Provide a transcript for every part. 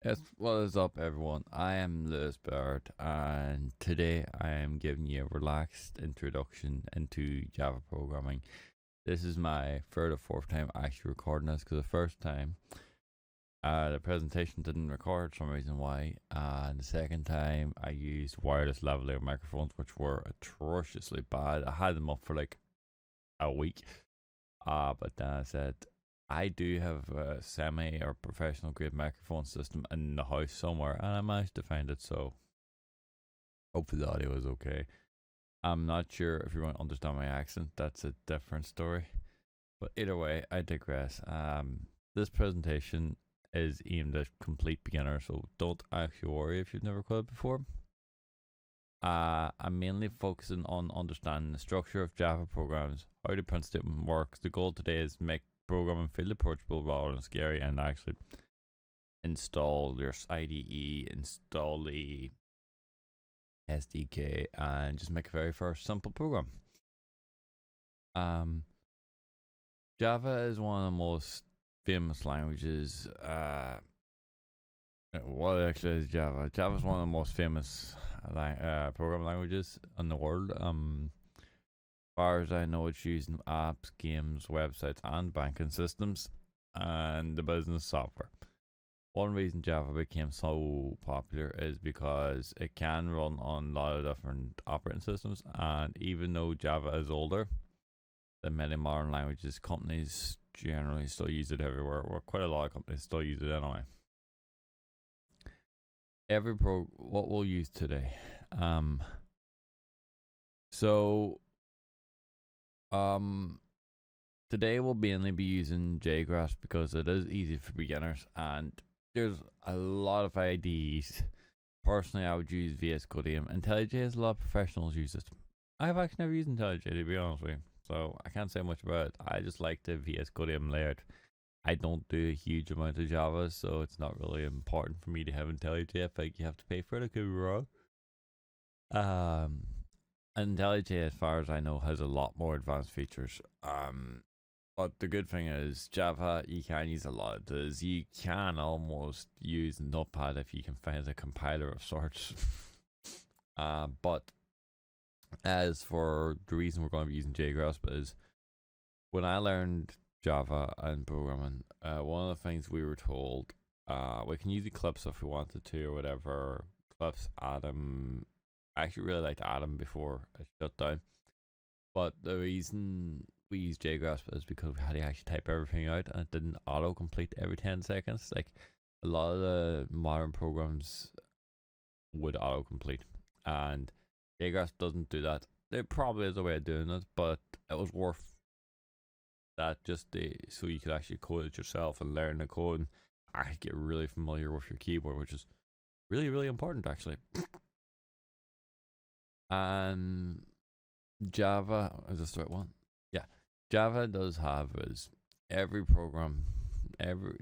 Yes, what is up, everyone? I am Lewis Barrett, and today I am giving you a relaxed introduction into Java programming. This is my third or fourth time actually recording this because the first time the presentation didn't record for some reason why, and the second time I used wireless lavalier microphones, which were atrociously bad. I had them up for like a week, but then I said, I do have a semi or professional grade microphone system in the house somewhere, and I managed to find it, so hopefully the audio is okay. I'm not sure if you want to understand my accent, that's a different story. But either way, I digress. This presentation is aimed at complete beginners, so don't actually worry if you've never coded before. I'm mainly focusing on understanding the structure of Java programs, how the print statement works. The goal today is make programming feel approachable rather than scary, and actually install your IDE, install the SDK, and just make a very first simple program. Java is one of the most famous languages. What actually is Java? Java is one of the most famous programming languages in the world. Far as I know, it's used in apps, games, websites, and banking systems, and the business software. One reason Java became so popular is because it can run on a lot of different operating systems, and even though Java is older than many modern languages, companies generally still use it everywhere. Well, quite a lot of companies still use it anyway. What we'll use today. Today we'll mainly be using jGRASP because it is easy for beginners, and there's a lot of IDEs. Personally, I would use VS Codium. IntelliJ has a lot of professionals use it. I've actually never used IntelliJ, to be honest with you, so I can't say much about it. I just like the VS Codium layout. I don't do a huge amount of Java, so it's not really important for me to have IntelliJ. I think you have to pay for it. I could be wrong. IntelliJ, as far as I know, has a lot more advanced features. But the good thing is, Java, you can use a lot of this. You can almost use Notepad if you can find a compiler of sorts. But as for the reason we're going to be using jGRASP is, when I learned Java and programming, one of the things we were told, we can use Eclipse if we wanted to or whatever. Eclipse, Atom. I actually really liked Atom before it shut down. But the reason we use jGRASP is because we had to actually type everything out, and it didn't auto-complete every 10 seconds. Like, a lot of the modern programs would auto-complete, and jGRASP doesn't do that. There probably is a way of doing it, but it was worth that so you could actually code it yourself and learn the code and actually get really familiar with your keyboard, which is really, really important, actually. And Java, is this the right one? Yeah. Java does have is every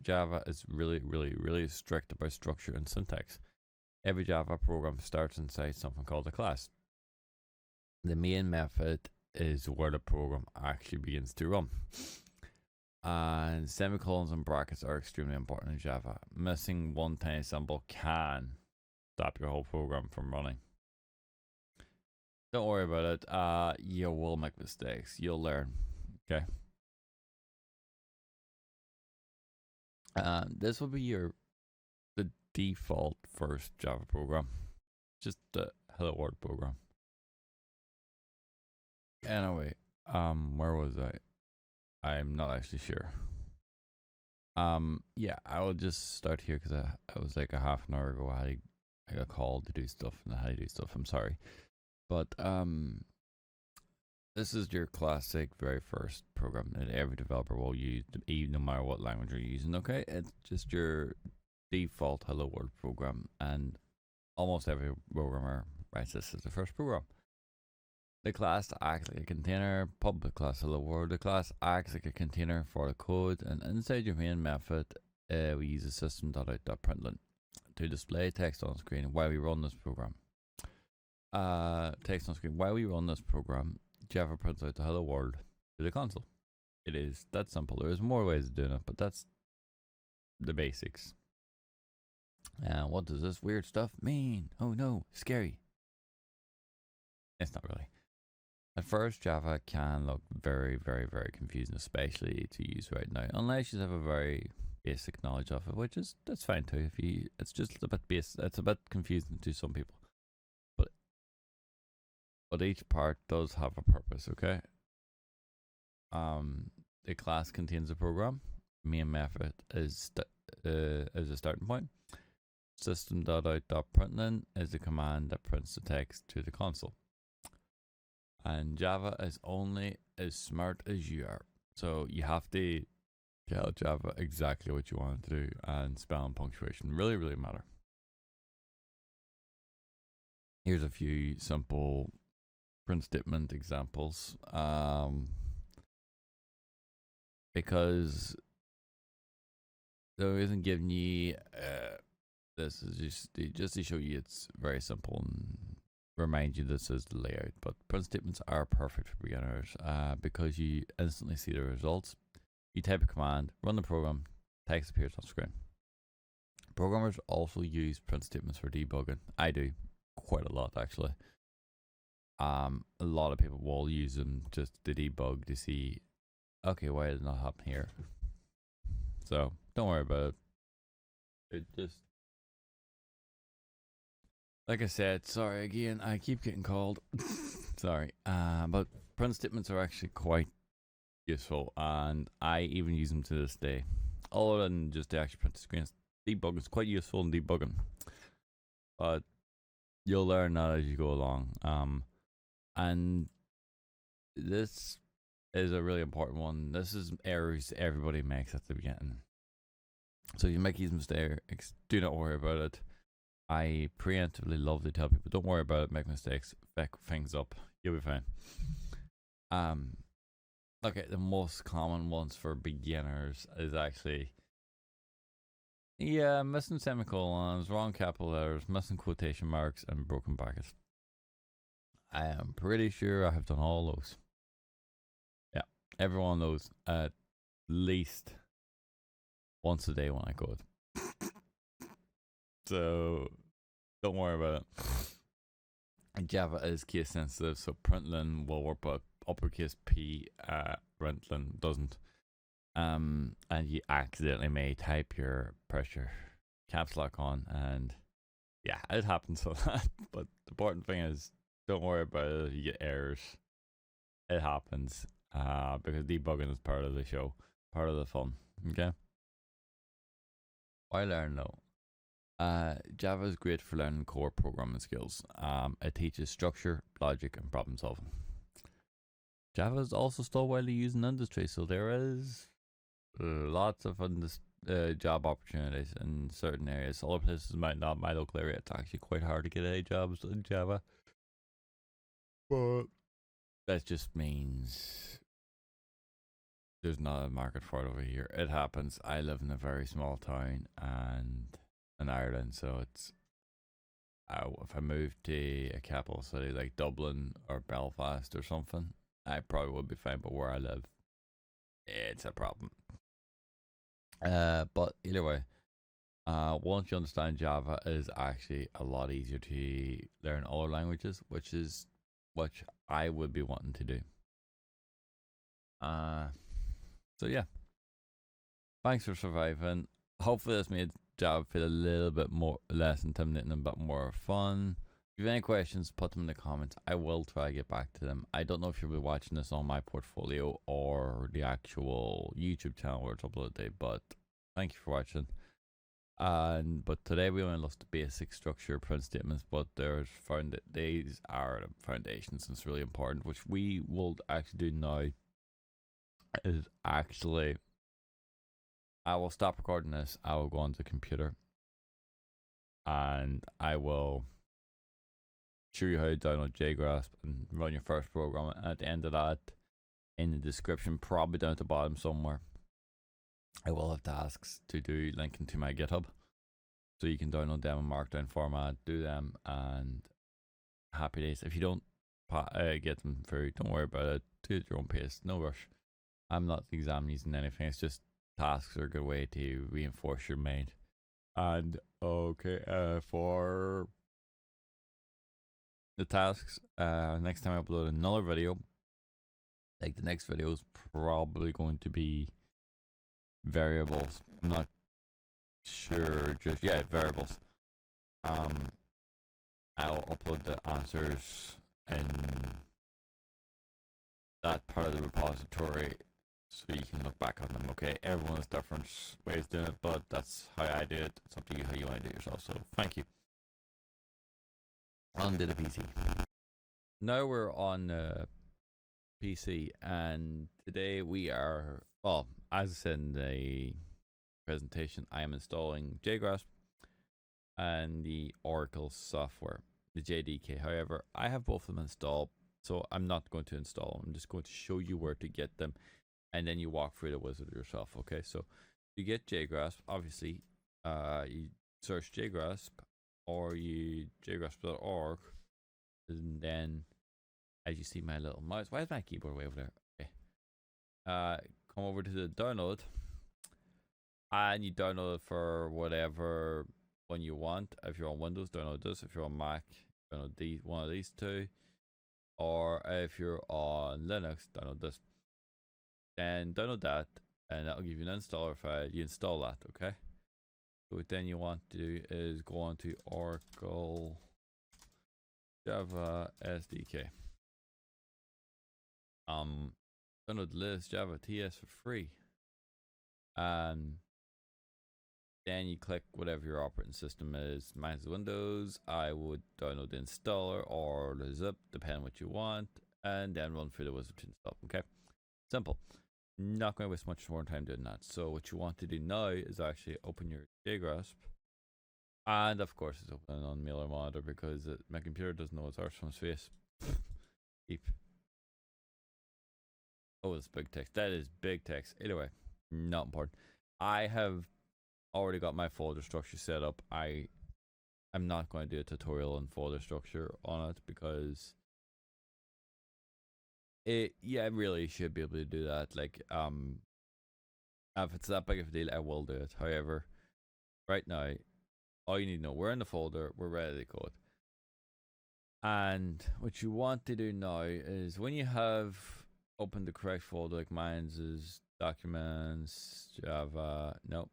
Java is really, really, really strict about structure and syntax. Every Java program starts inside something called a class. The main method is where the program actually begins to run. And semicolons and brackets are extremely important in Java. Missing one tiny symbol can stop your whole program from running. Don't worry about it. You will make mistakes. You'll learn. Okay. This will be the default first Java program. Just the Hello World program. Anyway, where was I? I'm not actually sure. Yeah, I will just start here because I was like a half an hour ago. I got called to do stuff, and I had to do stuff. I'm sorry. But this is your classic very first program that every developer will use, no matter what language you're using. Okay, it's just your default Hello World program, and almost every programmer writes this as the first program. The class acts like a container. Public class Hello World. The class acts like a container for the code, and inside your main method, we use a System.out.println to display text on screen while we run this program. Text on screen. While we run this program, Java prints out the hello world to the console. It is that simple. There's more ways of doing it, but that's the basics. What does this weird stuff mean? Oh no, scary. It's not really. At first, Java can look very, very, very confusing, especially to use right now, unless you have a very basic knowledge of it, which is that's fine too. If you, it's just a bit it's a bit confusing to some people, but each part does have a purpose. Okay. The class contains a program. Main method is a starting point. System.out.println is the command that prints the text to the console. And Java is only as smart as you are. So you have to tell Java exactly what you want to do, and spell and punctuation really, really matter. Here's a few simple print statement examples. Because there isn't giving you this is just to show you it's very simple and remind you this is the layout. But print statements are perfect for beginners because you instantly see the results. You type a command, run the program, text appears on screen. Programmers also use print statements for debugging. I do quite a lot actually. A lot of people will use them just to debug to see, okay, why did it not happen here? So don't worry about it. It just, like I said, sorry again, I keep getting called. Sorry. But print statements are actually quite useful, and I even use them to this day. Other than just the actual print screens, debug is quite useful in debugging. But you'll learn that as you go along. And this is a really important one. This is errors everybody makes at the beginning. So if you make these mistakes, do not worry about it. I preemptively love to tell people, don't worry about it, make mistakes, pick things up, you'll be fine. Okay, the most common ones for beginners is actually, missing semicolons, wrong capital letters, missing quotation marks, and broken brackets. I am pretty sure I have done all those. Yeah, everyone knows at least once a day when I code. So don't worry about it. And Java is case sensitive, so println will work, but uppercase P println doesn't. And you accidentally may type your pressure caps lock on, and yeah, it happens a lot. But the important thing is, don't worry about it if you get errors. It happens because debugging is part of the show, part of the fun. Okay. Why learn though? Java is great for learning core programming skills. It teaches structure, logic, and problem solving. Java is also still widely used in industry, so there is lots of job opportunities in certain areas. Other places might not. My local area, it's actually quite hard to get any jobs in Java. But that just means there's not a market for it over here. It happens. I live in a very small town and in Ireland, so it's if I moved to a capital city like Dublin or Belfast or something, I probably would be fine. But where I live, it's a problem. But either way, once you understand Java, it is actually a lot easier to learn other languages, which I would be wanting to do. So yeah, thanks for surviving. Hopefully this made Java feel a little bit less intimidating and a bit more fun. If you have any questions, put them in the comments. I will try to get back to them. I don't know if you'll be watching this on my portfolio or the actual YouTube channel where it's uploaded today, but thank you for watching. But today we only looked at basic structure print statements, but these are the foundations, and it's really important. Which we will actually do now is actually, I will stop recording this. I will go onto the computer, and I will show you how to download jGRASP and run your first program. And at the end of that, in the description, probably down at the bottom somewhere, I will have tasks to do linking to my GitHub, so you can download them in Markdown format, do them, and happy days. If you don't get them through, don't worry about it. Do it at your own pace. No rush. I'm not exam using anything. It's just tasks are a good way to reinforce your mind. And okay, for the tasks, next time I upload another video, like the next video is probably going to be variables. I'm not sure, just yeah, variables. I'll upload the answers in that part of the repository so you can look back on them. Okay, everyone has different ways of doing it, but that's how I do it. It's up to you how you want to do it yourself. So thank you. On to the PC. Now we're on PC, and today we are, well, as I said in the presentation, I am installing jGRASP and the Oracle software, the JDK. However, I have both of them installed, so I'm not going to install them. I'm just going to show you where to get them, and then you walk through the wizard yourself. Okay, so you get jGRASP. Obviously, you search jGRASP or you jgrasp.org, and then as you see my little mouse, why is my keyboard way over there? Okay, come over to the download, and you download it for whatever one you want. If you're on Windows, download this. If you're on Mac, download one of these two. Or if you're on Linux, download this. Then download that, and that'll give you an installer file. You install that, okay? So what then you want to do is go on to Oracle Java SDK. Download Liz Java TS for free. And then you click whatever your operating system is. Mine is Windows. I would download the installer or the zip, depending on what you want, and then run through the wizard to install. Okay, simple. Not going to waste much more time doing that. So what you want to do now is actually open your jGRASP, and of course it's open on Mailer Monitor because my computer doesn't know it's ours from space. Keep. Oh, it's big text. That is big text. Anyway, not important. I have already got my folder structure set up. I'm not going to do a tutorial on folder structure on it because I really should be able to do that. Like, if it's that big of a deal, I will do it. However, right now, all you need to know, we're in the folder, we're ready to code. And what you want to do now is when you have opened the correct folder, like mine's is documents, Java, nope.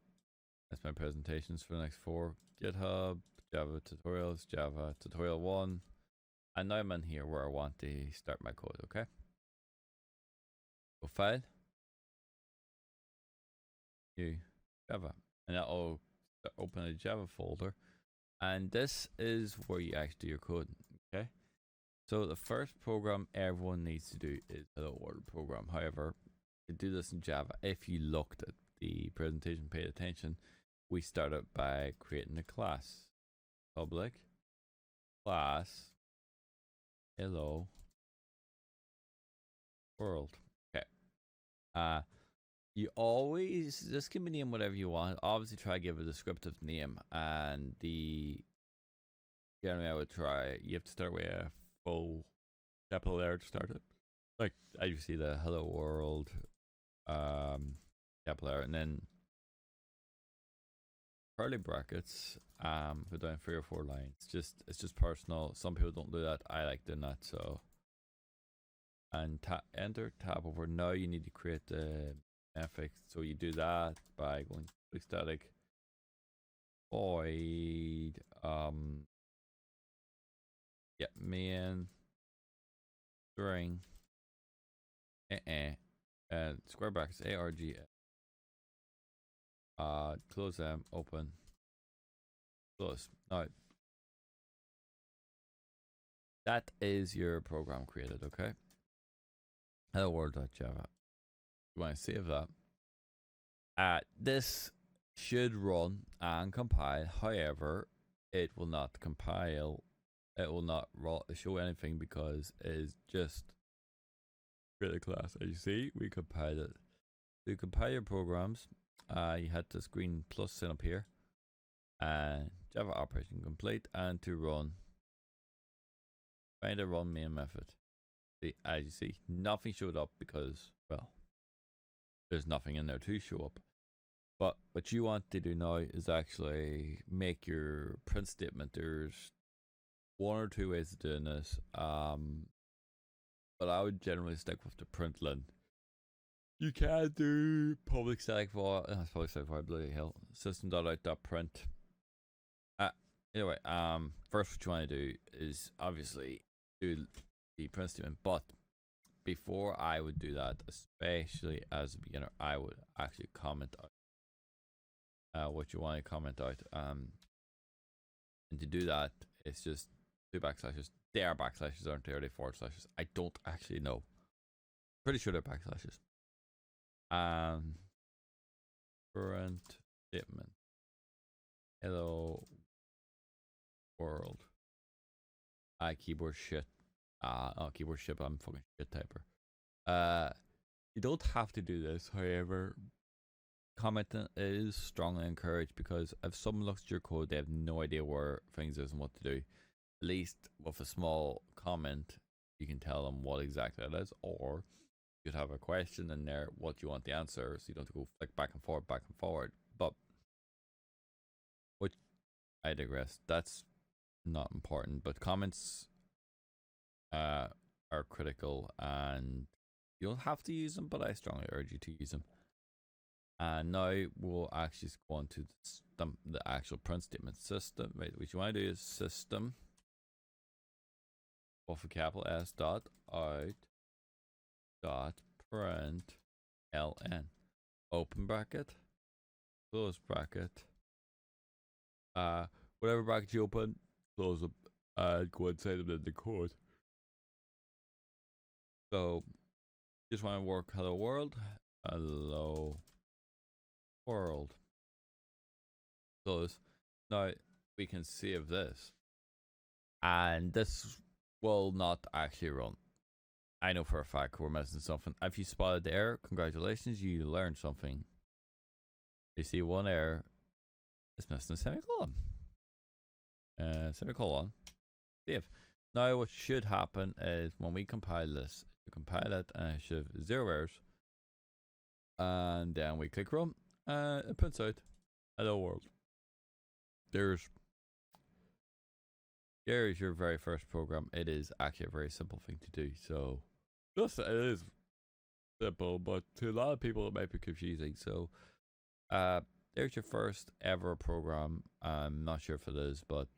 That's my presentations for the next 4. GitHub, Java tutorials, Java tutorial 1. And now I'm in here where I want to start my code, okay? Go file, new Java. And that'll open a Java folder. And this is where you actually do your code, okay? So the first program everyone needs to do is a hello world program. However, to do this in Java, if you looked at the presentation, paid attention, we started by creating a class. Public class hello world. Okay. You always, this can be named whatever you want. Obviously try to give a descriptive name, and generally I would try, you have to start with a full capital letter to start it. Like as you see the hello world capital letter, and then curly brackets for down 3 or 4 lines. It's just personal. Some people don't do that. I like doing that. So, and enter, tab over. Now you need to create the effect. So you do that by going to static void main string square brackets arg close them, open, close. Now that is your program created, okay? Hello world.java. You want to save that. This should run and compile. However, it will not compile. It will not show anything because it is just create a class. As you see, we compiled it. To compile your programs, you had this green plus sign up here, and Java operation complete, and to run, find a run main method. See, as you see, nothing showed up because, well, there's nothing in there to show up. But what you want to do now is actually make your print statement. There's one or two ways of doing this. But I would generally stick with the println. You can do public static void. Public static void. Bloody hell. System.out.println. Anyway, first what you want to do is obviously do the print statement, but before I would do that, especially as a beginner, I would actually comment out what you want to comment out. And to do that, it's just 2 backslashes. They are backslashes, aren't they? Are they forward slashes? I don't actually know. Pretty sure they're backslashes. Print statement. Hello world. Keyboard shit. Keyboard shit. I'm fucking shit typer. You don't have to do this, however. Commenting is strongly encouraged, because if someone looks at your code, they have no idea where things is and what to do. At least with a small comment, you can tell them what exactly it is, or you could have a question in there, what you want the answer, so you don't have to go flick back and forward. But which I digress. That's not important. But comments are critical, and you don't have to use them, but I strongly urge you to use them. And now we'll actually go on to the actual print statement. System. Wait, what you want to do is system with a capital S dot out dot print ln, open bracket, close bracket, whatever bracket you open, close them, and go inside them in the code. So just want to work hello world, close. Now we can save this, and this will not actually run. I know for a fact we're missing something. If you spotted the error, congratulations, you learned something. You see one error, it's missing a semicolon. Semicolon. Save. Now what should happen is when we compile this, you compile it and it should have 0 errors. And then we click run, and it prints out hello world. There's your very first program. It is actually a very simple thing to do. So just it is simple, but to a lot of people it might be confusing. So there's your first ever program. I'm not sure if it is, but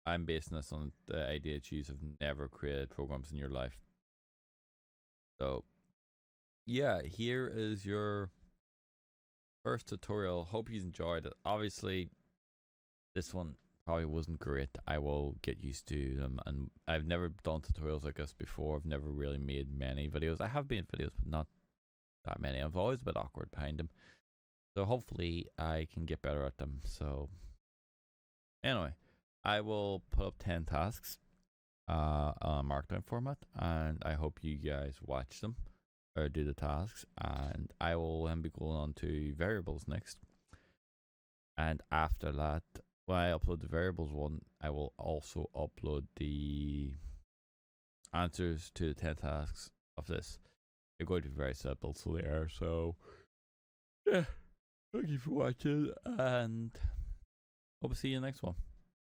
I'm basing this on the idea that you have never created programs in your life. So yeah, here is your first tutorial. Hope you enjoyed it. Obviously this one probably wasn't great. I will get used to them, and I've never done tutorials like this before. I've never really made many videos. I have made videos, but not that many. I've always been awkward behind them, so hopefully I can get better at them. So anyway, I will put up 10 tasks on a markdown format, and I hope you guys watch them or do the tasks, and I will then be going on to variables next. And after that, when I upload the variables one, I will also upload the answers to the 10 tasks of this. They're going to be very simple, so they are. So yeah, thank you for watching, and hope to see you in the next one.